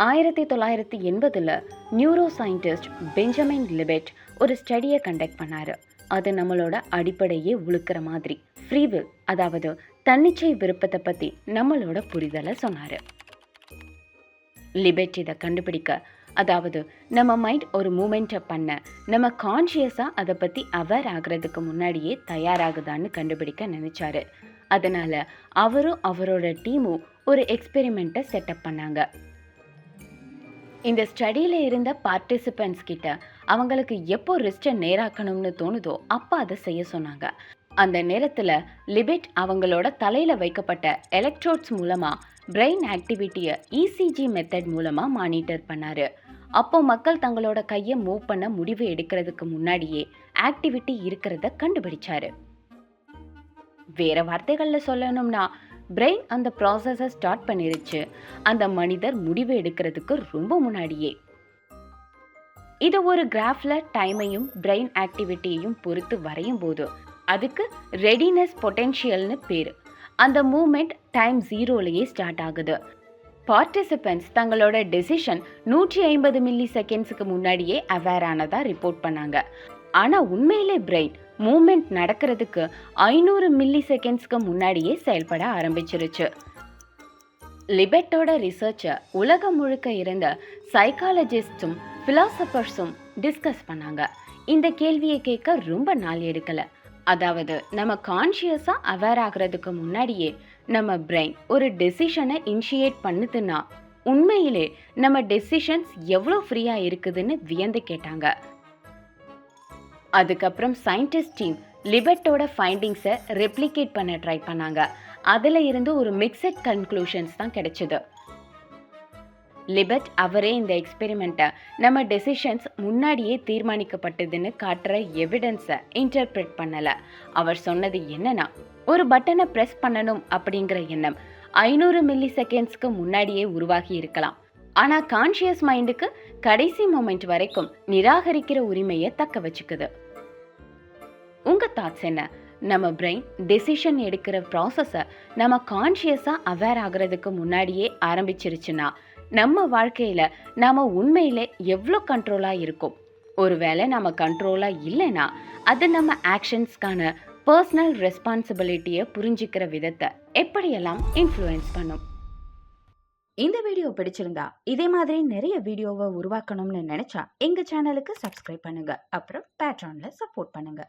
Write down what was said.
1980 neuro scientist Benjamin லிபெட் ஒரு ஸ்டடியை conduct பண்ணாரு. அது நம்மளோட அடிப்படையே உழுக்கிற மாதிரி ஃப்ரீவில், அதாவது தன்னிச்சை விருப்பத்தை பற்றி நம்மளோட புரிதலை சொன்னார். லிபெட் இதை கண்டுபிடிக்க, அதாவது நம்ம மைண்ட் ஒரு மூமெண்ட்டை பண்ண நம்ம கான்ஷியஸாக அதை பற்றி அவேர் ஆகிறதுக்கு முன்னாடியே தயாராகுதான்னு கண்டுபிடிக்க நினைச்சாரு. அதனால அவரும் அவரோட டீமும் ஒரு எக்ஸ்பெரிமெண்ட்டை செட்டப் பண்ணாங்க. இந்த ஸ்டடியில் இருந்த பார்ட்டிசிபெண்ட்ஸ் கிட்ட அவங்களுக்கு எப்போ ரிஸ்ட்டை நேராக்கணும்னு தோணுதோ அப்போ அதை செய்ய சொன்னாங்க. அந்த நேரத்தில் லிபெட் அவங்களோட தலையில் வைக்கப்பட்ட எலக்ட்ரோட்ஸ் மூலமாக பிரெயின் ஆக்டிவிட்டியை இசிஜி மெத்தட் மூலமாக மானிட்டர் பண்ணார். அப்போ மக்கள் தங்களோட கையை மூவ் பண்ண முடிவு எடுக்கிறதுக்கு முன்னாடியே ஆக்டிவிட்டி இருக்கிறத கண்டுபிடிச்சாரு. வேற வார்த்தைகளில் சொல்லணும்னா, பிரெயின் அந்த ப்ராசஸை ஸ்டார்ட் பண்ணிருச்சு அந்த மனிதர் முடிவு எடுக்கிறதுக்கு ரொம்ப முன்னாடியே. இது ஒரு கிராஃப்ல டைமையும் பிரெயின் ஆக்டிவிட்டியையும் பொறுத்து வரையும் போது அதுக்கு ரெடினஸ் பொட்டென்ஷியல்னு பேரு. அந்த மூமெண்ட் டைம் 0லயே ஸ்டார்ட் ஆகுது. பார்ட்டிசிபென்ட்ஸ் தங்களோட டெசிஷன் 150 மில்லி செகண்ட்ஸுக்கு முன்னாடியே அவேர் ஆனதா ரிப்போர்ட் பண்ணாங்க. ஆனா உண்மையிலே பிரெயின் மூமெண்ட் நடக்கிறதுக்கு 500 மில்லி செகண்ட்ஸ்க்கு முன்னாடியே செயல்பட ஆரம்பிச்சிருச்சு. லிபெட்டோட ரிசர்ச்சை உலகம் முழுக்க இருந்த சைக்காலஜிஸ்டும் பிலாசபர்ஸும் டிஸ்கஸ் பண்ணாங்க. இந்த கேள்வியை கேட்க ரொம்ப நாள் எடுக்கல. அதாவது நம்ம கான்ஷியஸாக அவேர் ஆகிறதுக்கு முன்னாடியே நம்ம பிரெயின் ஒரு டெசிஷனை இனிஷியேட் பண்ணுதுன்னா உண்மையிலே நம்ம டெசிஷன்ஸ் எவ்வளோ ஃப்ரீயாக இருக்குதுன்னு வியந்து கேட்டாங்க. அதுக்கப்புறம் சயின்டிஸ்ட் டீம் லிபெட்டோட ஃபைண்டிங்ஸை ரெப்ளிகேட் பண்ண ட்ரை பண்ணாங்க. அதில் இருந்து ஒரு மிக்சட் கன்க்ளூஷன்ஸ் தான் கிடைச்சது. லிபெட் அவரே இந்த எக்ஸ்பெரிமெண்ட்டை நம்ம டெசிஷன்ஸ் முன்னாடியே தீர்மானிக்கப்பட்டதுன்னு காட்டுற எவிடன்ஸை இன்டர்பிரேட் பண்ணலை. அவர் சொன்னது என்னன்னா, ஒரு பட்டனை ப்ரெஸ் பண்ணணும் அப்படிங்கிற எண்ணம் 500 மில்லி செகண்ட்ஸ்க்கு முன்னாடியே உருவாகி இருக்கலாம். ஆனால் கான்ஷியஸ் மைண்டுக்கு கடைசி மொமெண்ட் வரைக்கும் நிராகரிக்கிற உரிமையை தக்க வச்சுக்குது. உங்கள் தாட்ஸ் என்ன? நம்ம பிரெயின் டெசிஷன் எடுக்கிற ப்ராசஸை நம்ம கான்ஷியஸாக அவேர் ஆகிறதுக்கு முன்னாடியே ஆரம்பிச்சிருச்சுன்னா நம்ம வாழ்க்கையில் நாம் உண்மையிலே எவ்வளோ கண்ட்ரோலாக இருக்கும்? ஒருவேளை நம்ம கண்ட்ரோலாக இல்லைன்னா அது நம்ம ஆக்ஷன்ஸ்க்கான பர்சனல் ரெஸ்பான்சிபிலிட்டியை புரிஞ்சிக்கிற விதத்தை எப்படியெல்லாம் இன்ஃப்ளூயன்ஸ் பண்ணும். இந்த வீடியோ பிடிச்சிருந்தா இதே மாதிரி நிறைய வீடியோவை உருவாக்கணும்னு நினைச்சா எங்க சேனலுக்கு சப்ஸ்கிரைப் பண்ணுங்க. அப்புறம் பேட்ரான்ல சப்போர்ட் பண்ணுங்க.